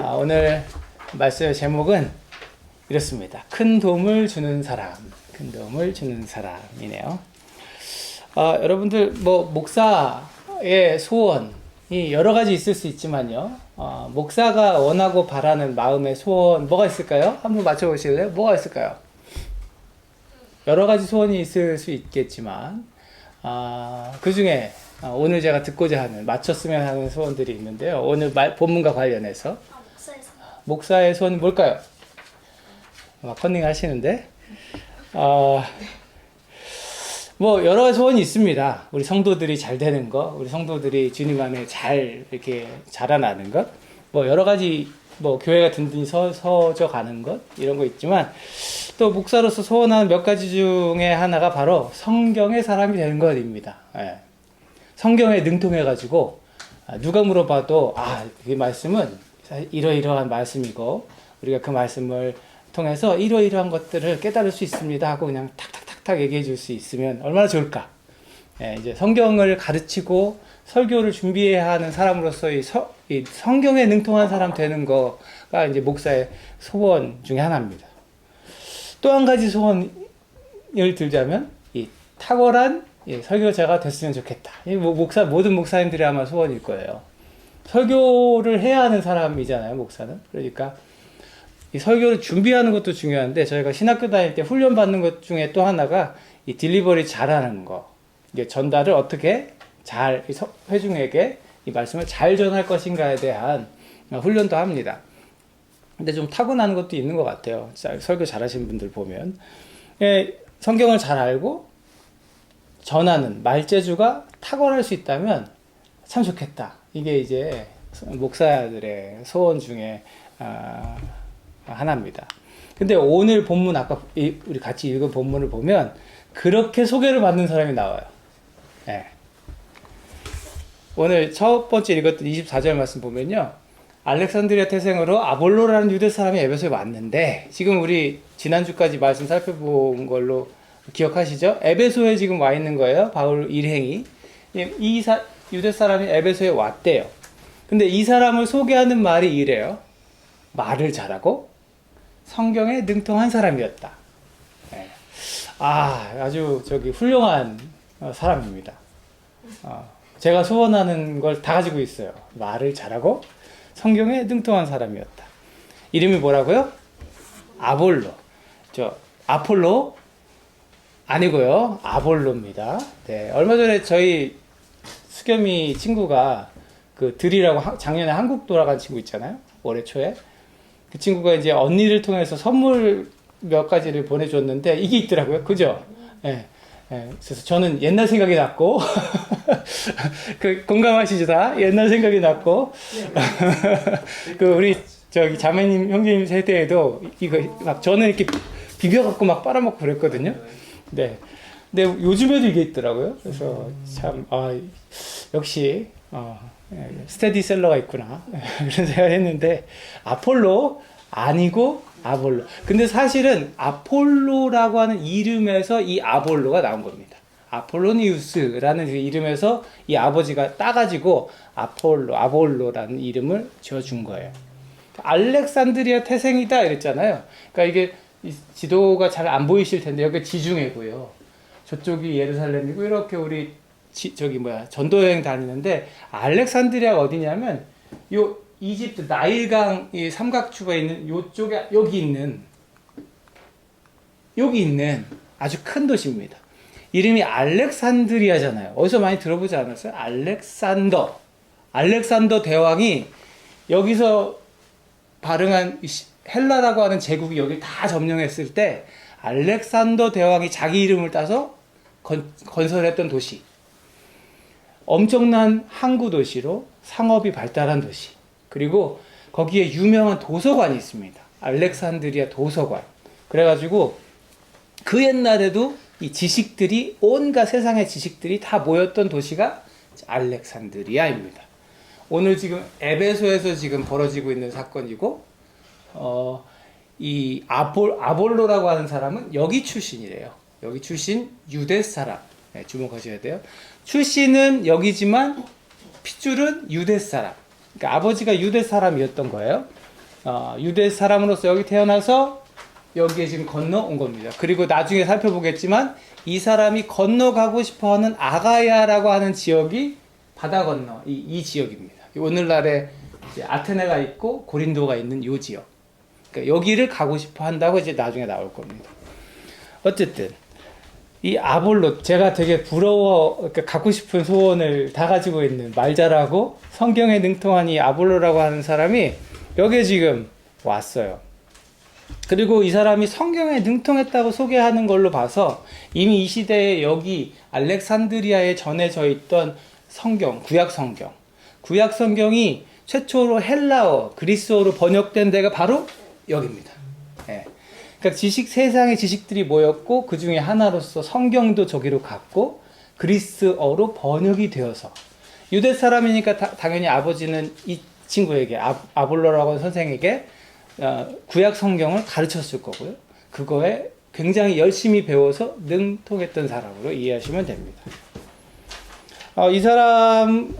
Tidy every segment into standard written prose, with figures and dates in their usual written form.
오늘 말씀의 제목은 이렇습니다. 큰 도움을 주는 사람, 큰 도움을 주는 사람이네요. 여러분들 목사의 소원이 여러 가지 있을 수 있지만요. 목사가 원하고 바라는 마음의 소원 뭐가 있을까요? 한번 맞춰보실래요? 뭐가 있을까요? 여러 가지 소원이 있을 수 있겠지만 그 중에 오늘 제가 듣고자 하는 맞췄으면 하는 소원들이 있는데요. 오늘 본문과 관련해서 목사의 소원은 뭘까요? 컨닝 하시는데 여러 가지 소원이 있습니다. 우리 성도들이 잘 되는 것, 우리 성도들이 주님 안에 잘 이렇게 자라나는 것, 여러 가지 교회가 든든히 서져 가는 것, 이런 거 있지만 또 목사로서 소원하는 몇 가지 중에 하나가 바로 성경의 사람이 되는 것입니다. 성경에 능통해가지고 누가 물어봐도 이 말씀은 이러이러한 말씀이고 우리가 그 말씀을 통해서 이러이러한 것들을 깨달을 수 있습니다 하고 그냥 탁탁탁탁 얘기해 줄 수 있으면 얼마나 좋을까. 이제 성경을 가르치고 설교를 준비해야 하는 사람으로서 이 성경에 능통한 사람 되는 거가 이제 목사의 소원 중에 하나입니다. 또 한 가지 소원을 들자면 이 탁월한 설교자가 됐으면 좋겠다. 모든 목사님들이 아마 소원일 거예요. 설교를 해야 하는 사람이잖아요, 목사는. 그러니까 이 설교를 준비하는 것도 중요한데 저희가 신학교 다닐 때 훈련 받는 것 중에 또 하나가 이 딜리버리 잘하는 거. 이게 전달을 어떻게 잘 회중에게 이 말씀을 잘 전할 것인가에 대한 훈련도 합니다. 근데 좀 타고나는 것도 있는 것 같아요. 설교 잘하시는 분들 보면 성경을 잘 알고 전하는 말재주가 탁월할 수 있다면 참 좋겠다. 이게 이제 목사들의 소원 중에 하나입니다. 근데 오늘 본문 아까 우리 같이 읽은 본문을 보면 그렇게 소개를 받는 사람이 나와요. 오늘 첫 번째 읽었던 24절 말씀 보면요. 알렉산드리아 태생으로 아볼로라는 유대 사람이 에베소에 왔는데 지금 우리 지난주까지 말씀 살펴본 걸로 기억하시죠? 에베소에 지금 와 있는 거예요. 바울 일행이. 유대 사람이 에베소에 왔대요. 근데 이 사람을 소개하는 말이 이래요. 말을 잘하고 성경에 능통한 사람이었다. 아주 훌륭한 사람입니다. 제가 소원하는 걸 다 가지고 있어요. 말을 잘하고 성경에 능통한 사람이었다. 이름이 뭐라고요? 아볼로. 아폴로 아니고요. 아볼로입니다. 얼마 전에 저희 수겸이 친구가 들이라고 작년에 한국 돌아간 친구 있잖아요. 올해 초에. 그 친구가 이제 언니를 통해서 선물 몇 가지를 보내줬는데 이게 있더라고요. 그죠? 그래서 저는 옛날 생각이 났고 공감하시죠 다? 옛날 생각이 났고 우리 자매님 형제님 세대에도 이거 저는 이렇게 비벼갖고 빨아먹고 그랬거든요. 근데 요즘에도 이게 있더라고요. 그래서 참 역시 스테디셀러가 있구나 그런 생각을 했는데 아폴로 아니고 아볼로. 근데 사실은 아폴로라고 하는 이름에서 이 아볼로가 나온 겁니다. 아폴로니우스라는 그 이름에서 이 아버지가 따가지고 아볼로라는 이름을 지어준 거예요. 알렉산드리아 태생이다 이랬잖아요. 그러니까 이게 지도가 잘 안 보이실 텐데 여기 지중해고요. 저쪽이 예루살렘이고 이렇게 우리 전도 여행 다니는데 알렉산드리아가 어디냐면 이집트 나일강 이 삼각추가 있는 요쪽에 여기 있는 아주 큰 도시입니다. 이름이 알렉산드리아잖아요. 어디서 많이 들어보지 않았어요? 알렉산더 대왕이 여기서 발흥한 헬라라고 하는 제국이 여기 다 점령했을 때 알렉산더 대왕이 자기 이름을 따서 건설했던 도시. 엄청난 항구 도시로 상업이 발달한 도시. 그리고 거기에 유명한 도서관이 있습니다. 알렉산드리아 도서관. 그래가지고 그 옛날에도 이 지식들이 온갖 세상의 지식들이 다 모였던 도시가 알렉산드리아입니다. 오늘 지금 에베소에서 지금 벌어지고 있는 사건이고 이 아볼로라고 하는 사람은 여기 출신이래요. 여기 출신 유대 사람. 주목하셔야 돼요. 출신은 여기지만 핏줄은 유대 사람. 그러니까 아버지가 유대 사람이었던 거예요. 유대 사람으로서 여기 태어나서 여기에 지금 건너온 겁니다. 그리고 나중에 살펴보겠지만 이 사람이 건너가고 싶어하는 아가야라고 하는 지역이 바다 건너 이 지역입니다. 오늘날에 이제 아테네가 있고 고린도가 있는 이 지역. 그러니까 여기를 가고 싶어 한다고 이제 나중에 나올 겁니다. 어쨌든 이 아볼로, 제가 되게 부러워, 그러니까 갖고 싶은 소원을 다 가지고 있는 말 잘하고 성경에 능통한 이 아볼로라고 하는 사람이 여기에 지금 왔어요. 그리고 이 사람이 성경에 능통했다고 소개하는 걸로 봐서 이미 이 시대에 여기 알렉산드리아에 전해져 있던 성경, 구약 성경이 최초로 헬라어, 그리스어로 번역된 데가 바로 여기입니다. 예. 그러니까 세상의 지식들이 모였고 그 중에 하나로서 성경도 저기로 갔고 그리스어로 번역이 되어서 유대 사람이니까 당연히 아버지는 이 친구에게 아볼로라고 하는 선생에게 구약 성경을 가르쳤을 거고요. 그거에 굉장히 열심히 배워서 능통했던 사람으로 이해하시면 됩니다. 이 사람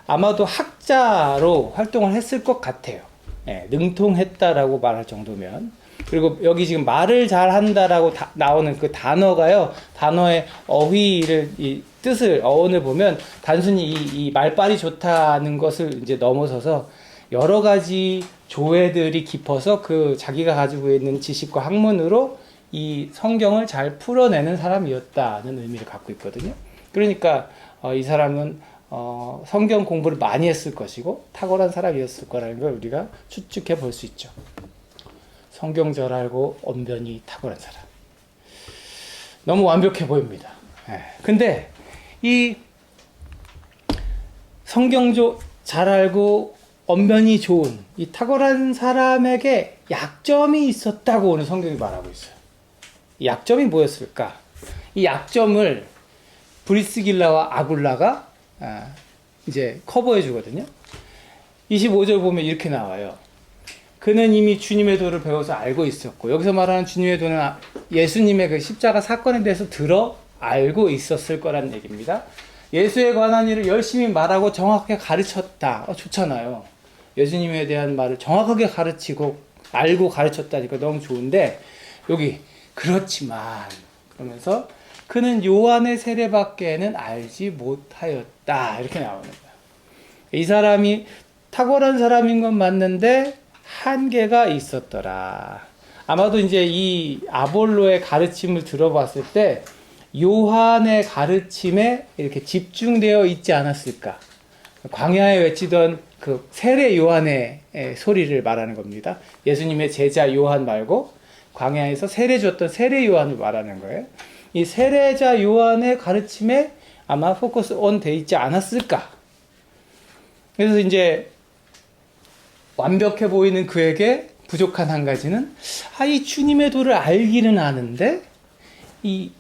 아마도 학자로 활동을 했을 것 같아요. 예, 능통했다라고 말할 정도면. 그리고 여기 지금 말을 잘한다라고 나오는 그 단어가요. 단어의 어휘를 이 뜻을 어원을 보면 단순히 이 말빨이 좋다는 것을 이제 넘어서서 여러 가지 조회들이 깊어서 그 자기가 가지고 있는 지식과 학문으로 이 성경을 잘 풀어내는 사람이었다는 의미를 갖고 있거든요. 그러니까 이 사람은 성경 공부를 많이 했을 것이고 탁월한 사람이었을 거라는 걸 우리가 추측해 볼 수 있죠. 성경 잘 알고 언변이 탁월한 사람. 너무 완벽해 보입니다. 근데 이 성경 잘 알고 언변이 좋은 이 탁월한 사람에게 약점이 있었다고 오늘 성경이 말하고 있어요. 이 약점이 뭐였을까? 이 약점을 브리스길라와 아굴라가 이제 커버해 주거든요. 25절 보면 이렇게 나와요. 그는 이미 주님의 도를 배워서 알고 있었고, 여기서 말하는 주님의 도는 예수님의 그 십자가 사건에 대해서 들어 알고 있었을 거라는 얘기입니다. 예수에 관한 일을 열심히 말하고 정확하게 가르쳤다. 좋잖아요. 예수님에 대한 말을 정확하게 가르치고 알고 가르쳤다니까 너무 좋은데, 여기 그렇지만 그러면서 그는 요한의 세례밖에는 알지 못하였다. 이렇게 나오는 거예요. 이 사람이 탁월한 사람인 건 맞는데 한계가 있었더라. 아마도 이제 이 아볼로의 가르침을 들어봤을 때 요한의 가르침에 이렇게 집중되어 있지 않았을까. 광야에 외치던 그 세례 요한의 소리를 말하는 겁니다. 예수님의 제자 요한 말고 광야에서 세례 줬던 세례 요한을 말하는 거예요. 이 세례자 요한의 가르침에 아마 포커스 온 돼 있지 않았을까. 그래서 이제 완벽해 보이는 그에게 부족한 한 가지는 이 주님의 도를 알기는 아는데 이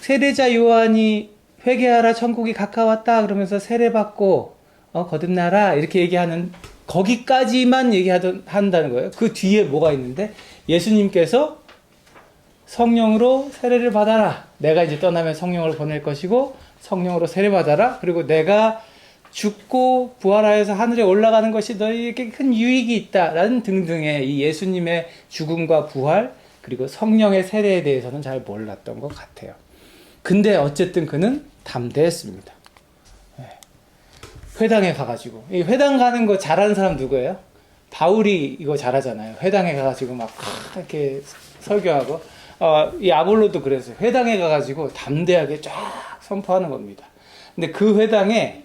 세례자 요한이 회개하라 천국이 가까웠다 그러면서 세례받고 거듭나라 이렇게 얘기하는 거기까지만 한다는 거예요. 그 뒤에 뭐가 있는데 예수님께서 성령으로 세례를 받아라. 내가 이제 떠나면 성령을 보낼 것이고 성령으로 세례받아라. 그리고 내가 죽고 부활하여서 하늘에 올라가는 것이 너희에게 큰 유익이 있다라는 등등의 이 예수님의 죽음과 부활 그리고 성령의 세례에 대해서는 잘 몰랐던 것 같아요. 근데 어쨌든 그는 담대했습니다. 회당에 가가지고 이 회당 가는 거 잘하는 사람 누구예요? 바울이 이거 잘하잖아요. 회당에 가가지고 막 이렇게 설교하고 이 아볼로도 그랬어요. 회당에 가가지고 담대하게 쫙 선포하는 겁니다. 근데 그 회당에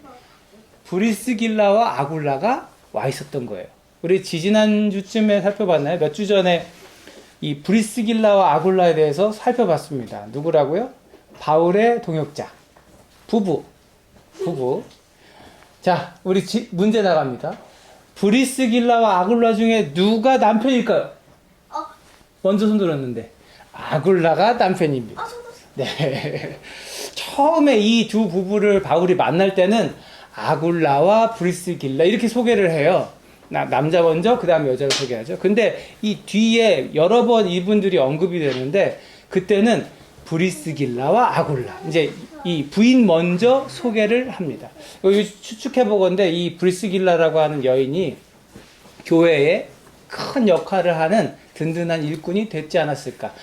브리스길라와 아굴라가 와 있었던 거예요. 우리 지지난주쯤에 살펴봤나요? 몇 주 전에 이 브리스길라와 아굴라에 대해서 살펴봤습니다. 누구라고요? 바울의 동역자. 부부. 자, 우리 문제 나갑니다. 브리스길라와 아굴라 중에 누가 남편일까요? 먼저 손 들었는데. 아굴라가 남편입니다. 네. 처음에 이 두 부부를 바울이 만날 때는 아굴라와 브리스길라 이렇게 소개를 해요. 남자 먼저 그 다음에 여자를 소개하죠. 근데 이 뒤에 여러 번 이분들이 언급이 되는데 그때는 브리스길라와 아굴라 이제 이 부인 먼저 소개를 합니다. 여기 추측해 보건데 이 브리스길라라고 하는 여인이 교회에 큰 역할을 하는 든든한 일꾼이 됐지 않았을까.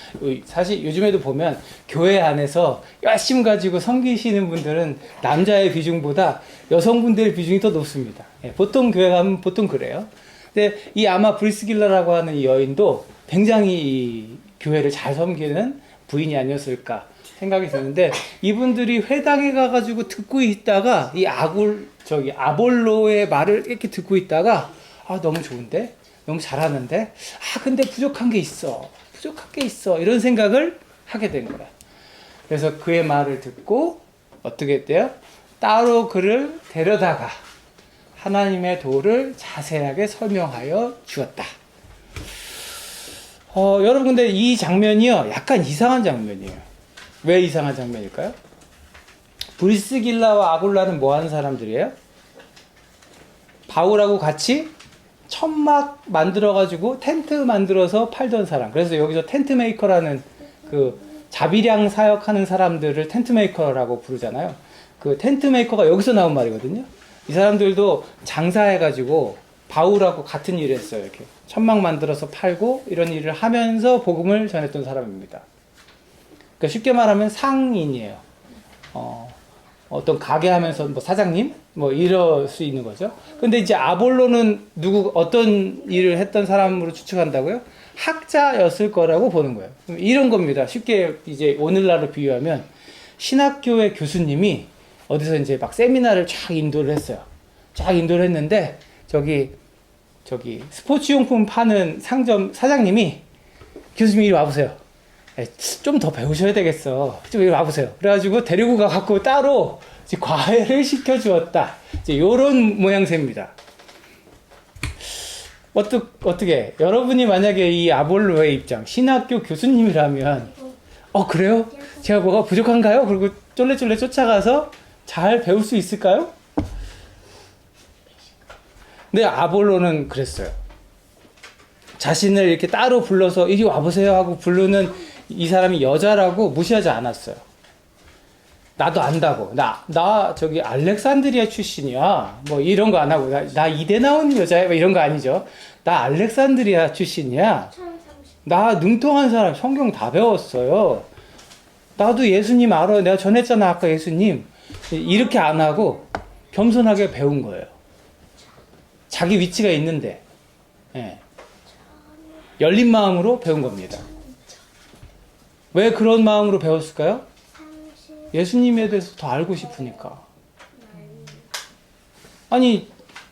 사실 요즘에도 보면 교회 안에서 열심 가지고 섬기시는 분들은 남자의 비중보다 여성분들의 비중이 더 높습니다. 예, 보통 교회 가면 보통 그래요. 근데 이 아마 브리스길라라고 하는 이 여인도 굉장히 이 교회를 잘 섬기는 부인이 아니었을까 생각이 드는데, 이분들이 회당에 가가지고 듣고 있다가 이 아볼로의 말을 이렇게 듣고 있다가 너무 좋은데, 너무 잘하는데, 근데 부족한 게 있어 이런 생각을 하게 된 거야. 그래서 그의 말을 듣고 어떻게 했대요? 따로 그를 데려다가 하나님의 도를 자세하게 설명하여 주었다. 여러분, 근데 이 장면이요, 약간 이상한 장면이에요. 왜 이상한 장면일까요? 브리스길라와 아굴라는 뭐 하는 사람들이에요? 바울하고 같이 천막 만들어가지고 텐트 만들어서 팔던 사람. 그래서 여기서 텐트 메이커라는 그 자비량 사역하는 사람들을 텐트 메이커라고 부르잖아요. 그 텐트 메이커가 여기서 나온 말이거든요. 이 사람들도 장사해가지고 바울하고 같은 일을 했어요. 이렇게 천막 만들어서 팔고 이런 일을 하면서 복음을 전했던 사람입니다. 그러니까 쉽게 말하면 상인이에요. 어떤 가게 하면서 뭐 사장님? 뭐 이럴 수 있는 거죠. 근데 이제 아볼로는 어떤 일을 했던 사람으로 추측한다고요? 학자였을 거라고 보는 거예요. 이런 겁니다. 쉽게 이제 오늘날로 비유하면 신학교의 교수님이 어디서 이제 막 세미나를 쫙 인도를 했어요. 쫙 인도를 했는데 저기 스포츠용품 파는 상점 사장님이 교수님 이리 와보세요. 좀 더 배우셔야 되겠어. 좀 이리 와보세요. 그래가지고 데리고 가갖고 따로 이제 과외를 시켜주었다. 이제 요런 모양새입니다. 어떻게 여러분이 만약에 이 아볼로의 입장, 신학교 교수님이라면 그래요? 제가 뭐가 부족한가요? 그리고 쫄래쫄래 쫓아가서 잘 배울 수 있을까요? 근데 아볼로는 그랬어요. 자신을 이렇게 따로 불러서 이리 와보세요 하고 부르는 이 사람이 여자라고 무시하지 않았어요. 나도 안다고. 나 저기 알렉산드리아 출신이야. 뭐 이런 거 안 하고, 나 이대 나온 여자야. 뭐 이런 거 아니죠. 나 알렉산드리아 출신이야. 나 능통한 사람, 성경 다 배웠어요. 나도 예수님 알아. 내가 전했잖아, 아까 예수님. 이렇게 안 하고 겸손하게 배운 거예요. 자기 위치가 있는데. 예. 열린 마음으로 배운 겁니다. 왜 그런 마음으로 배웠을까요? 예수님에 대해서 더 알고 싶으니까. 아니,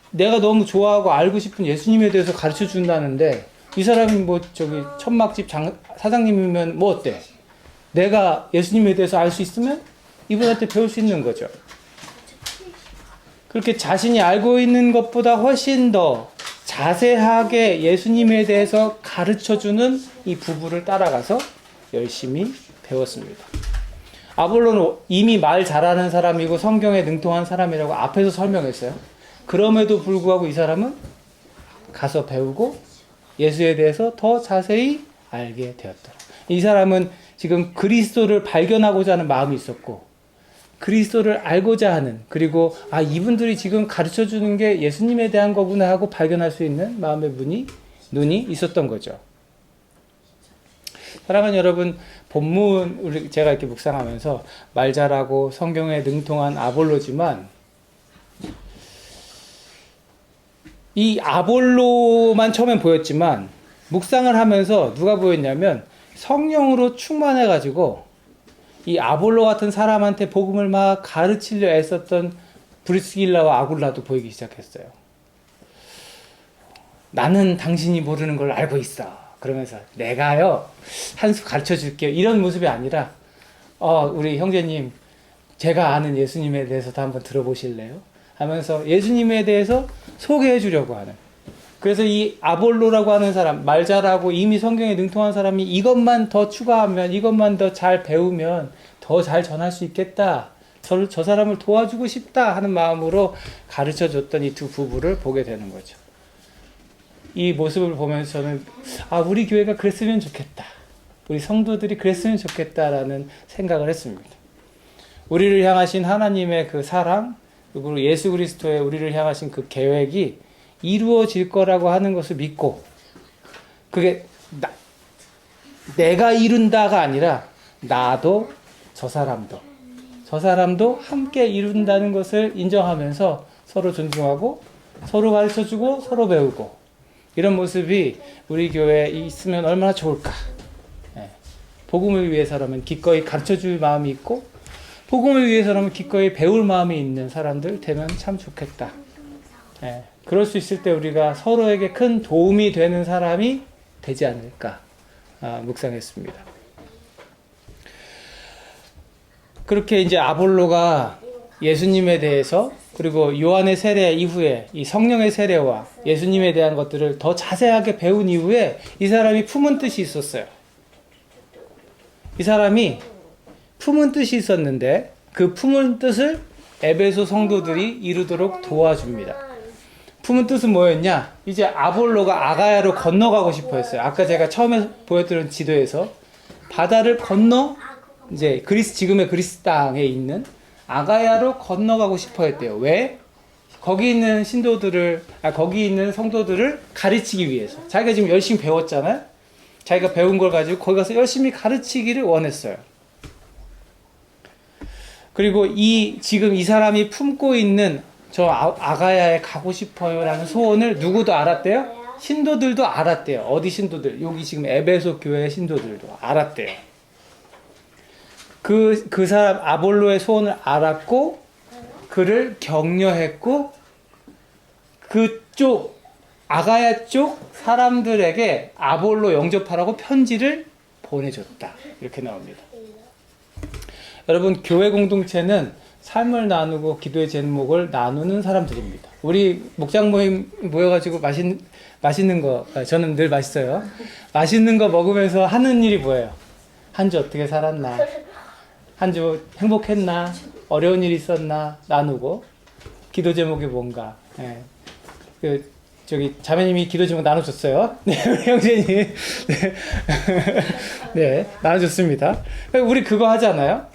내가 너무 좋아하고 알고 싶은 예수님에 대해서 가르쳐 준다는데, 이 사람이 뭐 저기 천막집 사장님이면 뭐 어때? 내가 예수님에 대해서 알 수 있으면 이분한테 배울 수 있는 거죠. 그렇게 자신이 알고 있는 것보다 훨씬 더 자세하게 예수님에 대해서 가르쳐주는 이 부부를 따라가서 열심히 배웠습니다. 아볼로는 이미 말 잘하는 사람이고 성경에 능통한 사람이라고 앞에서 설명했어요. 그럼에도 불구하고 이 사람은 가서 배우고 예수에 대해서 더 자세히 알게 되었더라. 이 사람은 지금 그리스도를 발견하고자 하는 마음이 있었고, 그리스도를 알고자 하는, 그리고 이분들이 지금 가르쳐주는 게 예수님에 대한 거구나 하고 발견할 수 있는 마음의 눈이 있었던 거죠. 사랑하는 여러분, 본문 제가 이렇게 묵상하면서 말 잘하고 성경에 능통한 아볼로지만, 이 아볼로만 처음엔 보였지만 묵상을 하면서 누가 보였냐면 성령으로 충만해가지고 이 아볼로 같은 사람한테 복음을 막 가르치려 애썼던 브리스길라와 아굴라도 보이기 시작했어요. 나는 당신이 모르는 걸 알고 있어. 그러면서 내가요 한 수 가르쳐 줄게요. 이런 모습이 아니라 우리 형제님, 제가 아는 예수님에 대해서도 한번 들어보실래요? 하면서 예수님에 대해서 소개해 주려고 하는. 그래서 이 아볼로라고 하는 사람, 말 잘하고 이미 성경에 능통한 사람이 이것만 더 추가하면, 이것만 더 잘 배우면 더 잘 전할 수 있겠다. 저 사람을 도와주고 싶다 하는 마음으로 가르쳐 줬던 이 두 부부를 보게 되는 거죠. 이 모습을 보면서 저는 우리 교회가 그랬으면 좋겠다. 우리 성도들이 그랬으면 좋겠다라는 생각을 했습니다. 우리를 향하신 하나님의 그 사랑, 그리고 예수 그리스도의 우리를 향하신 그 계획이 이루어질 거라고 하는 것을 믿고, 그게 내가 이룬다가 아니라 나도 저 사람도 함께 이룬다는 것을 인정하면서 서로 존중하고 서로 가르쳐주고 서로 배우고 이런 모습이 우리 교회에 있으면 얼마나 좋을까. 복음을 위해서라면 기꺼이 가르쳐줄 마음이 있고 복음을 위해서라면 기꺼이 배울 마음이 있는 사람들 되면 참 좋겠다. 그럴 수 있을 때 우리가 서로에게 큰 도움이 되는 사람이 되지 않을까 묵상했습니다. 그렇게 이제 아볼로가 예수님에 대해서 그리고 요한의 세례 이후에 이 성령의 세례와 예수님에 대한 것들을 더 자세하게 배운 이후에 이 사람이 품은 뜻이 있었어요. 이 사람이 품은 뜻이 있었는데 그 품은 뜻을 에베소 성도들이 이루도록 도와줍니다. 품은 뜻은 뭐였냐? 이제 아볼로가 아가야로 건너가고 싶어 했어요. 아까 제가 처음에 보여드린 지도에서 바다를 건너 이제 지금의 그리스 땅에 있는 아가야로 건너가고 싶어 했대요. 왜? 거기 있는 거기 있는 성도들을 가르치기 위해서. 자기가 지금 열심히 배웠잖아요. 자기가 배운 걸 가지고 거기 가서 열심히 가르치기를 원했어요. 그리고 지금 이 사람이 품고 있는 저 아가야에 가고 싶어요 라는 소원을 누구도 알았대요? 신도들도 알았대요. 어디 신도들? 여기 지금 에베소 교회 신도들도 알았대요. 그 사람 아볼로의 소원을 알았고 그를 격려했고 그쪽 아가야 쪽 사람들에게 아볼로 영접하라고 편지를 보내줬다. 이렇게 나옵니다. 여러분, 교회 공동체는 삶을 나누고 기도의 제목을 나누는 사람들입니다. 우리 목장 모임 모여가지고 맛있는 거, 저는 늘 맛있어요. 맛있는 거 먹으면서 하는 일이 뭐예요? 한 주 어떻게 살았나? 한 주 행복했나? 어려운 일 있었나? 나누고 기도 제목이 뭔가? 자매님이 기도 제목 나눠줬어요. 네, 우리 형제님. 네. 네, 나눠줬습니다. 우리 그거 하잖아요.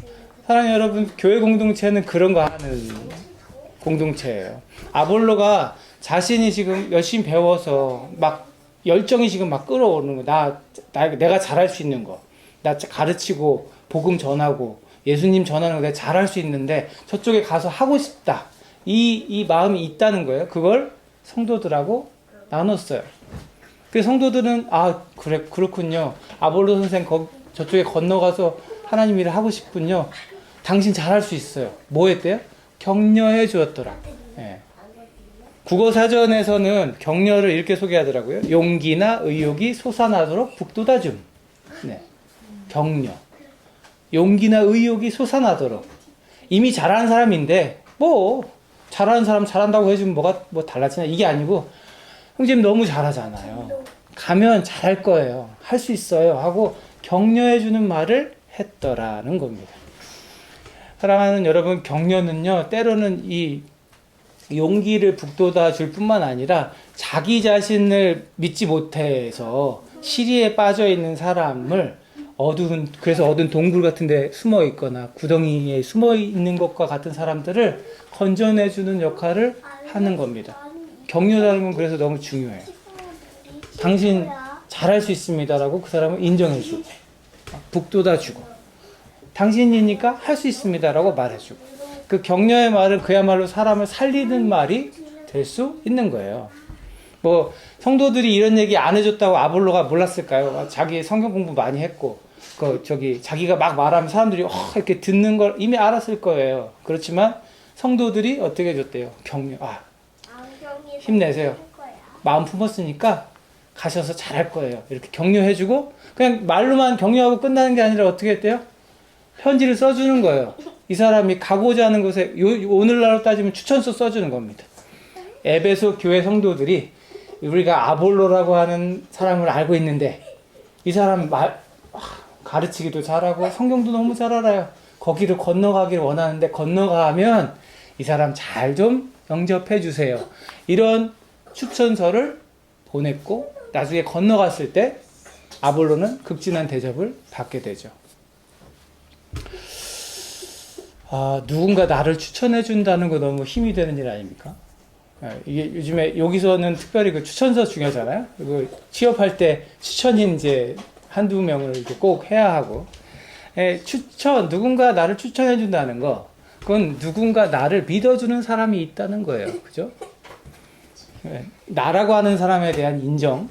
사랑하는 여러분, 교회 공동체는 그런 거 하는 공동체예요. 아볼로가 자신이 지금 열심히 배워서 막 열정이 지금 막 끌어오르는 거. 내가 잘할 수 있는 거. 나 가르치고 복음 전하고 예수님 전하는 거 내가 잘할 수 있는데 저쪽에 가서 하고 싶다. 이 마음이 있다는 거예요. 그걸 성도들하고 나눴어요. 그 성도들은 그렇군요. 아볼로 선생 저쪽에 건너가서 하나님 일을 하고 싶군요. 당신 잘할 수 있어요. 뭐 했대요? 격려해 주었더라. 국어사전에서는 격려를 이렇게 소개하더라고요. 용기나 의욕이 솟아나도록 북돋아줌. 격려. 용기나 의욕이 솟아나도록. 이미 잘하는 사람인데 잘하는 사람 잘한다고 해주면 뭐 달라지나? 이게 아니고 형님 너무 잘하잖아요. 가면 잘할 거예요. 할 수 있어요. 하고 격려해주는 말을 했더라는 겁니다. 사랑하는 여러분, 격려는요, 때로는 이 용기를 북돋아 줄 뿐만 아니라 자기 자신을 믿지 못해서 시리에 빠져 있는 사람을 그래서 어두운 동굴 같은 데 숨어 있거나 구덩이에 숨어 있는 것과 같은 사람들을 건져내주는 역할을 하는 겁니다. 격려라는 건 그래서 너무 중요해요. 당신 잘할 수 있습니다라고 그 사람을 인정해주고 북돋아주고 당신이니까 할 수 있습니다라고 말해주고 그 격려의 말은 그야말로 사람을 살리는 말이 될 수 있는 거예요. 성도들이 이런 얘기 안 해줬다고 아볼로가 몰랐을까요? 자기 성경 공부 많이 했고 자기가 막 말하면 사람들이 이렇게 듣는 걸 이미 알았을 거예요. 그렇지만 성도들이 어떻게 해줬대요? 격려. 힘내세요. 마음 품었으니까 가셔서 잘할 거예요. 이렇게 격려해주고 그냥 말로만 격려하고 끝나는 게 아니라 어떻게 했대요? 편지를 써주는 거예요. 이 사람이 가고자 하는 곳에 오늘날로 따지면 추천서 써주는 겁니다. 에베소 교회 성도들이 우리가 아볼로라고 하는 사람을 알고 있는데 이 사람 가르치기도 잘하고 성경도 너무 잘 알아요. 거기를 건너가기를 원하는데 건너가면 이 사람 잘 좀 영접해 주세요. 이런 추천서를 보냈고 나중에 건너갔을 때 아볼로는 극진한 대접을 받게 되죠. 누군가 나를 추천해 준다는 거 너무 힘이 되는 일 아닙니까? 이게 요즘에 여기서는 특별히 그 추천서 중요하잖아요. 그리고 취업할 때 추천인 이제 한두 명을 이렇게 꼭 해야 하고, 누군가 나를 추천해 준다는 거, 그건 누군가 나를 믿어주는 사람이 있다는 거예요. 그죠? 나라고 하는 사람에 대한 인정,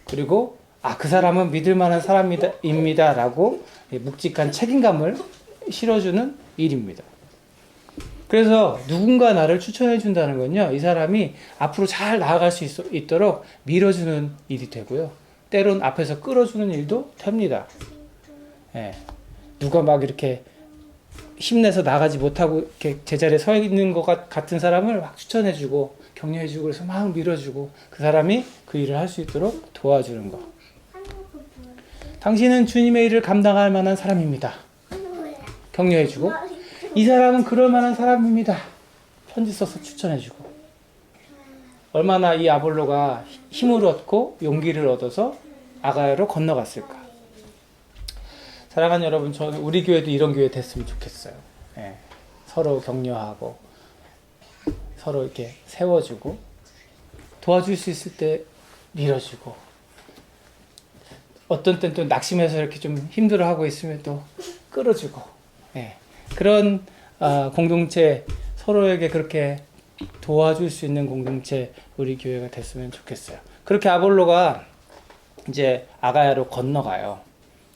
그리고 그 사람은 믿을 만한 사람입니다 라고 묵직한 책임감을 실어주는 일입니다. 그래서 누군가 나를 추천해 준다는 건요, 이 사람이 앞으로 잘 나아갈 수 있도록 밀어주는 일이 되고요, 때론 앞에서 끌어주는 일도 됩니다. 누가 막 이렇게 힘내서 나가지 못하고 이렇게 제자리에 서 있는 것 같은 사람을 막 추천해주고 격려해주고 그래서 막 밀어주고 그 사람이 그 일을 할 수 있도록 도와주는 것. 당신은 주님의 일을 감당할 만한 사람입니다. 격려해주고, 이 사람은 그럴 만한 사람입니다. 편지 써서 추천해주고. 얼마나 이 아볼로가 힘을 얻고 용기를 얻어서 아가야로 건너갔을까. 사랑하는 여러분, 저는 우리 교회도 이런 교회 됐으면 좋겠어요. 서로 격려하고 서로 이렇게 세워주고 도와줄 수 있을 때 밀어주고, 어떤 때는 또 낙심해서 이렇게 좀 힘들어하고 있으면 또 끌어주고, 그런 공동체, 서로에게 그렇게 도와줄 수 있는 공동체, 우리 교회가 됐으면 좋겠어요. 그렇게 아볼로가 이제 아가야로 건너가요.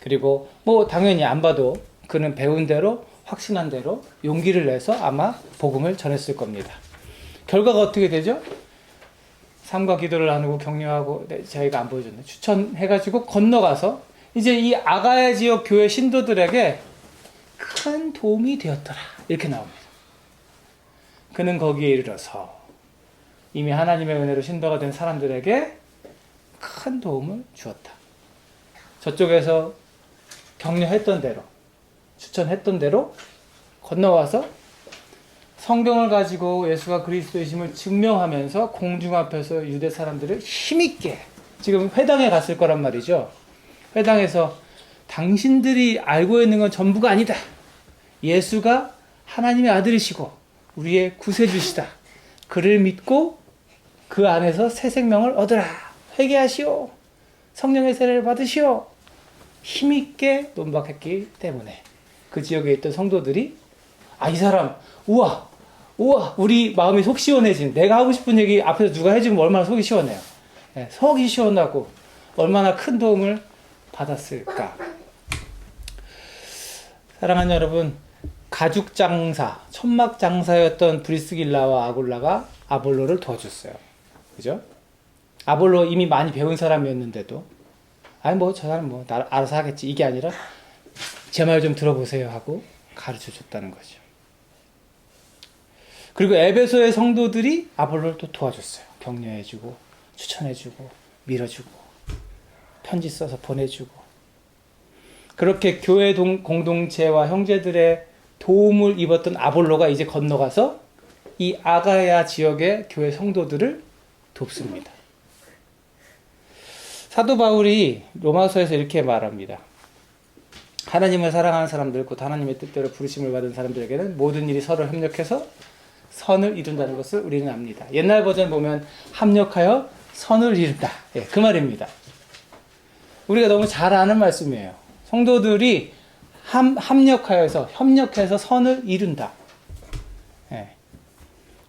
그리고 뭐 당연히 안 봐도 그는 배운 대로, 확신한 대로 용기를 내서 아마 복음을 전했을 겁니다. 결과가 어떻게 되죠? 삶과 기도를 나누고 격려하고, 저희가 안 보여줬네, 추천해가지고 건너가서 이제 이 아가야 지역 교회 신도들에게 큰 도움이 되었더라, 이렇게 나옵니다. 그는 거기에 이르러서 이미 하나님의 은혜로 신도가 된 사람들에게 큰 도움을 주었다. 저쪽에서 격려했던 대로, 추천했던 대로 건너와서 성경을 가지고 예수가 그리스도이심을 증명하면서 공중 앞에서 유대 사람들을 힘있게, 지금 회당에 갔을 거란 말이죠. 회당에서 당신들이 알고 있는 건 전부가 아니다. 예수가 하나님의 아들이시고 우리의 구세주시다. 그를 믿고 그 안에서 새 생명을 얻으라. 회개하시오. 성령의 세례를 받으시오. 힘있게 논박했기 때문에 그 지역에 있던 성도들이 이 사람 우와 우리 마음이 속 시원해진, 내가 하고 싶은 얘기 앞에서 누가 해주면 얼마나 속이 시원해요. 속이 시원하고 얼마나 큰 도움을 받았을까. 사랑하는 여러분, 가죽 장사, 천막 장사였던 브리스길라와 아굴라가 아볼로를 도와줬어요. 그죠? 아볼로 이미 많이 배운 사람이었는데도 저 사람 알아서 하겠지, 이게 아니라 제 말 좀 들어보세요 하고 가르쳐 줬다는 거죠. 그리고 에베소의 성도들이 아볼로를 또 도와줬어요. 격려해주고 추천해주고 밀어주고 편지 써서 보내주고, 그렇게 교회 공동체와 형제들의 도움을 입었던 아볼로가 이제 건너가서 이 아가야 지역의 교회 성도들을 돕습니다. 사도 바울이 로마서에서 이렇게 말합니다. 하나님을 사랑하는 사람들, 곧 하나님의 뜻대로 부르심을 받은 사람들에게는 모든 일이 서로 협력해서 선을 이룬다는 것을 우리는 압니다. 옛날 버전 보면 합력하여 선을 이룬다. 그 말입니다. 우리가 너무 잘 아는 말씀이에요. 성도들이 협력해서 선을 이룬다.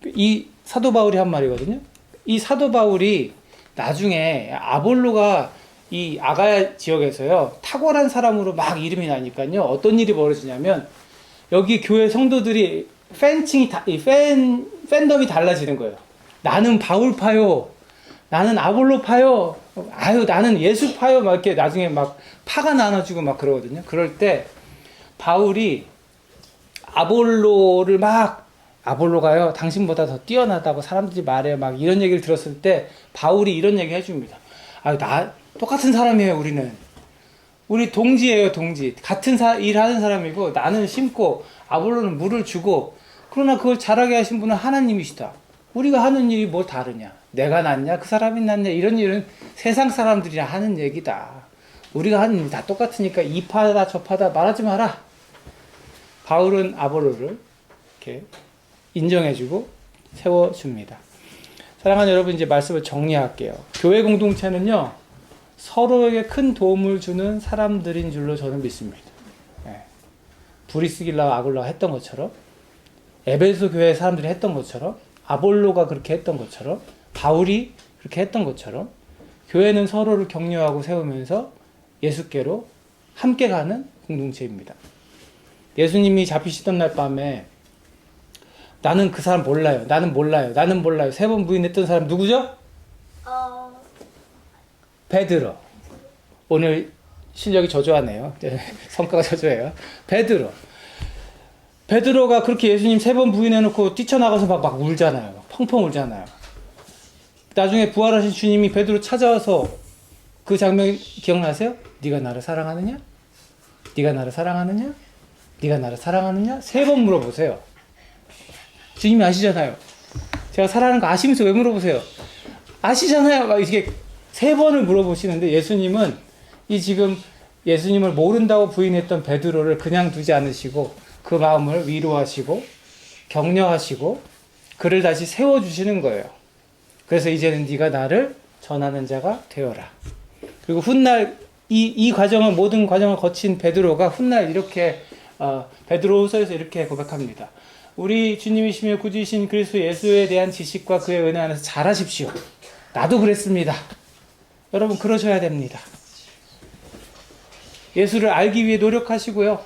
이 사도 바울이 한 말이거든요. 이 사도 바울이 나중에 아볼로가 이 아가야 지역에서요, 탁월한 사람으로 막 이름이 나니까요, 어떤 일이 벌어지냐면 여기 교회 성도들이 팬덤이 달라지는 거예요. 나는 바울파요, 나는 아볼로파요, 나는 예수파요, 막 이렇게 나중에 막 파가 나눠지고 막 그러거든요. 그럴 때 바울이 아볼로가요, 당신보다 더 뛰어나다고 사람들이 말해요, 막 이런 얘기를 들었을 때 바울이 이런 얘기 해줍니다. 똑같은 사람이에요, 우리 동지예요, 동지. 같은 일하는 사람이고, 나는 심고 아볼로는 물을 주고, 그러나 그걸 잘하게 하신 분은 하나님이시다. 우리가 하는 일이 뭐 다르냐? 내가 낫냐? 그 사람이 낫냐? 이런 일은 세상 사람들이랑 하는 얘기다. 우리가 하는 일 다 똑같으니까 이 파다 저 파다 말하지 마라. 바울은 아볼로를 이렇게 인정해주고 세워줍니다. 사랑하는 여러분, 이제 말씀을 정리할게요. 교회 공동체는요, 서로에게 큰 도움을 주는 사람들인 줄로 저는 믿습니다. 예. 브리스길라와 아굴라가 했던 것처럼, 에베소 교회 사람들이 했던 것처럼, 아볼로가 그렇게 했던 것처럼, 바울이 그렇게 했던 것처럼, 교회는 서로를 격려하고 세우면서 예수께로 함께 가는 공동체입니다. 예수님이 잡히시던 날 밤에 나는 그 사람 몰라요. 나는 몰라요. 나는 몰라요. 3번 부인했던 사람 누구죠? 베드로. 오늘 실력이 저조하네요. 성과가 저조해요. 베드로가 그렇게 예수님 3번 부인해놓고 뛰쳐나가서 막 울잖아요. 펑펑 울잖아요. 나중에 부활하신 주님이 베드로 찾아와서 그 장면 기억나세요? 네가 나를 사랑하느냐? 네가 나를 사랑하느냐? 네가 나를 사랑하느냐? 3번 물어보세요. 주님이 아시잖아요. 제가 사랑하는 거 아시면서 왜 물어보세요? 아시잖아요. 막 이렇게 3번을 물어보시는데 예수님은 지금 예수님을 모른다고 부인했던 베드로를 그냥 두지 않으시고 그 마음을 위로하시고 격려하시고 그를 다시 세워주시는 거예요. 그래서 이제는 네가 나를 전하는 자가 되어라. 그리고 훗날 이 과정을 모든 과정을 거친 베드로가 훗날 이렇게 베드로후서에서 이렇게 고백합니다. 우리 주님이시며 구주이신 그리스도 예수에 대한 지식과 그의 은혜 안에서 잘하십시오. 나도 그랬습니다. 여러분 그러셔야 됩니다. 예수를 알기 위해 노력하시고요.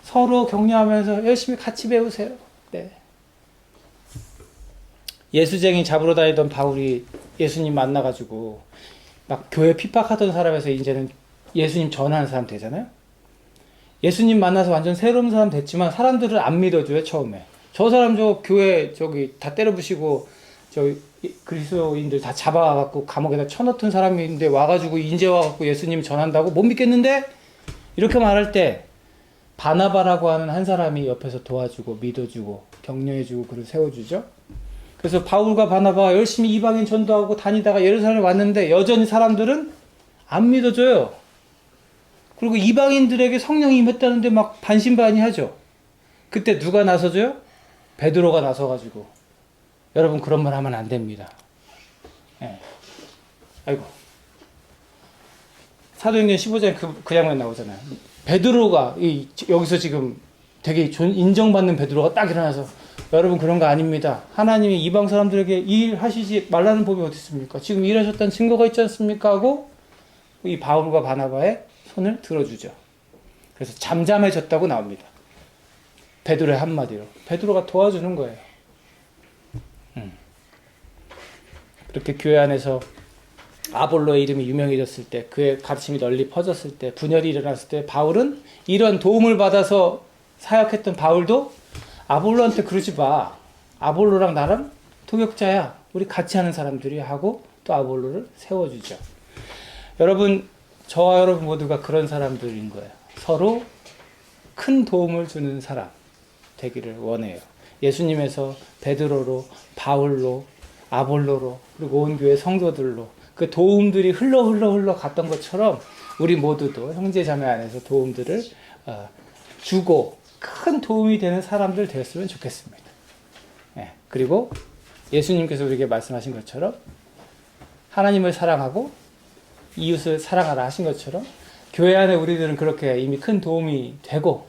서로 격려하면서 열심히 같이 배우세요. 네. 예수쟁이 잡으러 다니던 바울이 예수님 만나가지고 막 교회 핍박하던 사람에서 이제는 예수님 전하는 사람 되잖아요. 예수님 만나서 완전 새로운 사람 됐지만 사람들을 안 믿어줘요. 처음에 저 사람 저 교회 저기 다 때려부시고 저 그리스도인들 다 잡아갖고 감옥에다 쳐넣던 사람인데 와가지고 이제 와갖고 예수님 전한다고 못 믿겠는데? 이렇게 말할 때 바나바라고 하는 한 사람이 옆에서 도와주고 믿어주고 격려해주고 그를 세워주죠. 그래서 바울과 바나바가 열심히 이방인 전도하고 다니다가 예루살렘에 왔는데 여전히 사람들은 안 믿어줘요. 그리고 이방인들에게 성령이 임했다는데 막 반신반의하죠. 그때 누가 나서줘요? 베드로가 나서가지고 여러분 그런 말 하면 안 됩니다. 네. 아이고 사도행전 15장에 그 장면 나오잖아요. 베드로가 여기서 지금 되게 인정받는 베드로가 딱 일어나서 여러분 그런 거 아닙니다. 하나님이 이방 사람들에게 일하시지 말라는 법이 어디 있습니까? 지금 일하셨다는 증거가 있지 않습니까? 하고 이 바울과 바나바의 손을 들어주죠. 그래서 잠잠해졌다고 나옵니다. 베드로의 한마디로. 베드로가 도와주는 거예요. 그렇게 교회 안에서 아볼로의 이름이 유명해졌을 때, 그의 가르침이 널리 퍼졌을 때, 분열이 일어났을 때 바울은 이런 도움을 받아서 사역했던 바울도 아볼로한테 그러지 마. 아볼로랑 나랑 토격자야. 우리 같이 하는 사람들이 하고 또 아볼로를 세워주죠. 여러분, 저와 여러분 모두가 그런 사람들인 거예요. 서로 큰 도움을 주는 사람 되기를 원해요. 예수님에서 베드로로, 바울로, 아볼로로, 그리고 온 교회 성도들로 그 도움들이 흘러 갔던 것처럼 우리 모두도 형제 자매 안에서 도움들을 주고 큰 도움이 되는 사람들 되었으면 좋겠습니다. 네. 그리고 예수님께서 우리에게 말씀하신 것처럼 하나님을 사랑하고 이웃을 사랑하라 하신 것처럼 교회 안에 우리들은 그렇게 이미 큰 도움이 되고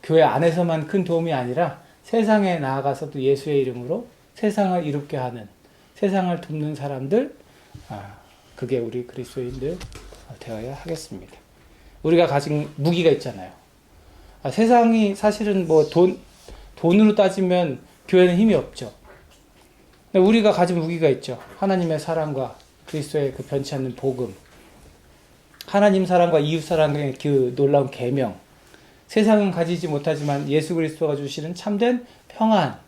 교회 안에서만 큰 도움이 아니라 세상에 나아가서도 예수의 이름으로 세상을 이롭게 하는, 세상을 돕는 사람들, 그게 우리 그리스도인들 되어야 하겠습니다. 우리가 가진 무기가 있잖아요. 세상이 사실은 뭐 돈으로 따지면 교회는 힘이 없죠. 근데 우리가 가진 무기가 있죠. 하나님의 사랑과 그리스도의 그 변치 않는 복음, 하나님 사랑과 이웃 사랑의 그 놀라운 계명, 세상은 가지지 못하지만 예수 그리스도가 주시는 참된 평안,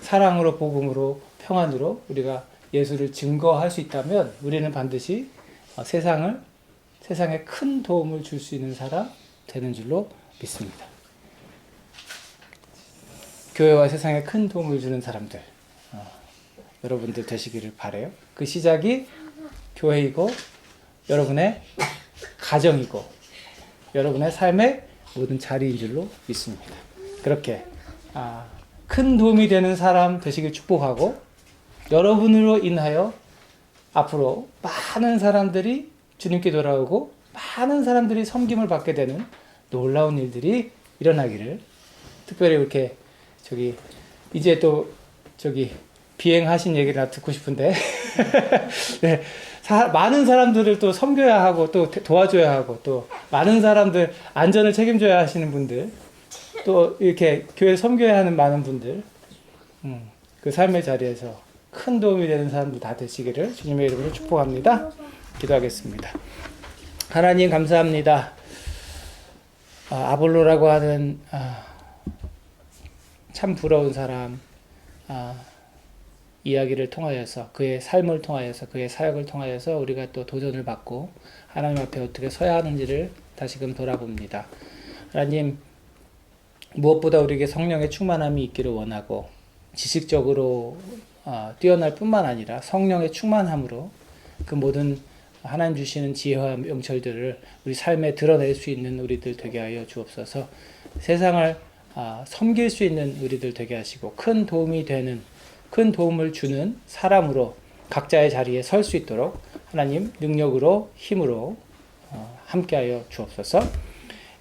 사랑으로 복음으로 평안으로 우리가 예수를 증거할 수 있다면 우리는 반드시 세상에 큰 도움을 줄 수 있는 사람 되는 줄로 믿습니다. 교회와 세상에 큰 도움을 주는 사람들 여러분들 되시기를 바라요. 그 시작이 교회이고 여러분의 가정이고 여러분의 삶의 모든 자리인 줄로 믿습니다. 그렇게 큰 도움이 되는 사람 되시길 축복하고 여러분으로 인하여 앞으로 많은 사람들이 주님께 돌아오고 많은 사람들이 섬김을 받게 되는 놀라운 일들이 일어나기를, 특별히 이렇게 이제 또 비행하신 얘기를 나 듣고 싶은데 네, 많은 사람들을 또 섬겨야 하고 또 도와줘야 하고 또 많은 사람들 안전을 책임져야 하시는 분들, 또 이렇게 교회 섬겨야 하는 많은 분들, 그 삶의 자리에서 큰 도움이 되는 사람들 다 되시기를 주님의 이름으로 축복합니다. 기도하겠습니다. 하나님 감사합니다. 아볼로라고 하는 참 부러운 사람 이야기를 통하여서, 그의 삶을 통하여서, 그의 사역을 통하여서 우리가 또 도전을 받고 하나님 앞에 어떻게 서야 하는지를 다시금 돌아봅니다. 하나님, 무엇보다 우리에게 성령의 충만함이 있기를 원하고, 지식적으로 뛰어날 뿐만 아니라 성령의 충만함으로 그 모든 하나님 주시는 지혜와 명철들을 우리 삶에 드러낼 수 있는 우리들 되게 하여 주옵소서. 세상을 섬길 수 있는 우리들 되게 하시고, 큰 도움을 주는 사람으로 각자의 자리에 설 수 있도록 하나님 능력으로, 힘으로 함께하여 주옵소서.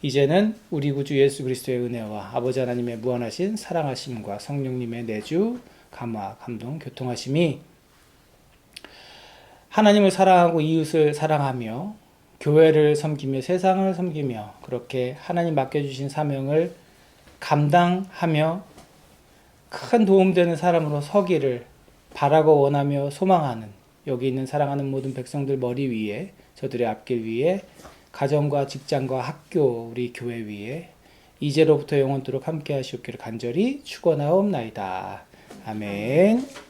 이제는 우리 구주 예수 그리스도의 은혜와 아버지 하나님의 무한하신 사랑하심과 성령님의 내주, 감화, 감동, 교통하심이 하나님을 사랑하고 이웃을 사랑하며 교회를 섬기며 세상을 섬기며 그렇게 하나님 맡겨주신 사명을 감당하며 큰 도움되는 사람으로 서기를 바라고 원하며 소망하는, 여기 있는 사랑하는 모든 백성들 머리 위에, 저들의 앞길 위에, 가정과 직장과 학교, 우리 교회 위에 이제로부터 영원토록 함께 하시옵기를 간절히 축원하옵나이다. 아멘.